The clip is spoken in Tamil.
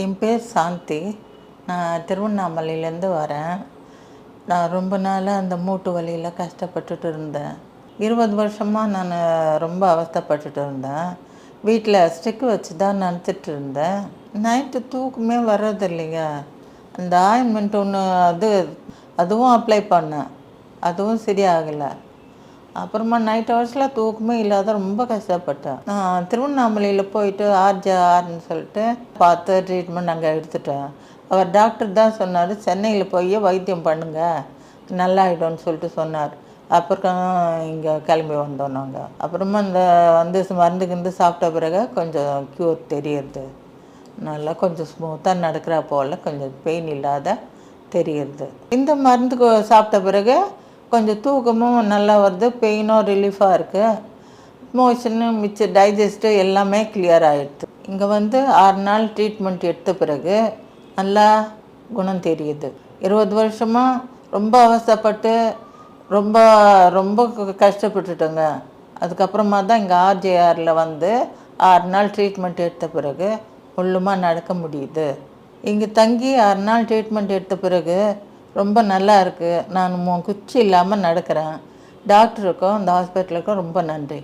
என் பேர் சாந்தி. நான் திருவண்ணாமலையிலேருந்து வரேன். நான் ரொம்ப நாளாக அந்த மூட்டு வலியில் கஷ்டப்பட்டுட்டு இருந்தேன். 20 வருஷமாக நான் ரொம்ப அவஸ்தைப்பட்டுட்டு இருந்தேன். வீட்டில் ஸ்டிக்கு வச்சு தான் நடத்திட்டு இருந்தேன். நைட்டு தூக்கமே வர்றதில்லைங்க. அந்த ஆயின்மெண்ட் ஒன்று அதுவும் அப்ளை பண்ணேன். அதுவும் சரியாகலை. அப்புறமா நைட் ஹவர்ஸில் தூக்கமே இல்லாத ரொம்ப கஷ்டப்பட்டேன். நான் திருவண்ணாமலையில் போயிட்டு ஆர்ஜேஆர்னு சொல்லிட்டு பார்த்து ட்ரீட்மெண்ட் அங்கே எடுத்துட்டேன். அவர் டாக்டர் தான் சொன்னார், சென்னையில் போய் வைத்தியம் பண்ணுங்க நல்லாயிடும்னு சொல்லிட்டு சொன்னார். அப்புறம் இங்கே கிளம்பி வந்தோம் நாங்கள். அப்புறமா இந்த மருந்துக்கு சாப்பிட்ட பிறகு கொஞ்சம் க்யூர் தெரியுது. நல்லா கொஞ்சம் ஸ்மூத்தாக நடக்கிற போல் கொஞ்சம் பெயின் இல்லாத தெரியுது. இந்த மருந்துக்கு சாப்பிட்ட பிறகு கொஞ்சம் தூக்கமும் நல்லா வருது, பெயினும் ரிலீஃபாக இருக்குது, மோஷனு மிச்சம் டைஜஸ்ட்டு எல்லாமே கிளியர் ஆகிடுது. இங்கே 6 நாள் ட்ரீட்மெண்ட் எடுத்த பிறகு நல்லா குணம் தெரியுது. 20 வருஷமாக ரொம்ப அவஸ்தைப்பட்டு ரொம்ப ரொம்ப கஷ்டப்பட்டுட்டோங்க. அதுக்கப்புறமா தான் இங்கே ஆர்ஜேஆரில் 6 நாள் ட்ரீட்மெண்ட் எடுத்த பிறகு முள்ளுமா நடக்க முடியுது. இங்கே தங்கி 6 நாள் ட்ரீட்மெண்ட் எடுத்த பிறகு ரொம்ப நல்லா இருக்குது. நான் குச்சி இல்லாமல் நடக்கிறேன். டாக்டருக்கும் இந்த ஹாஸ்பிட்டலுக்கும் ரொம்ப நன்றி.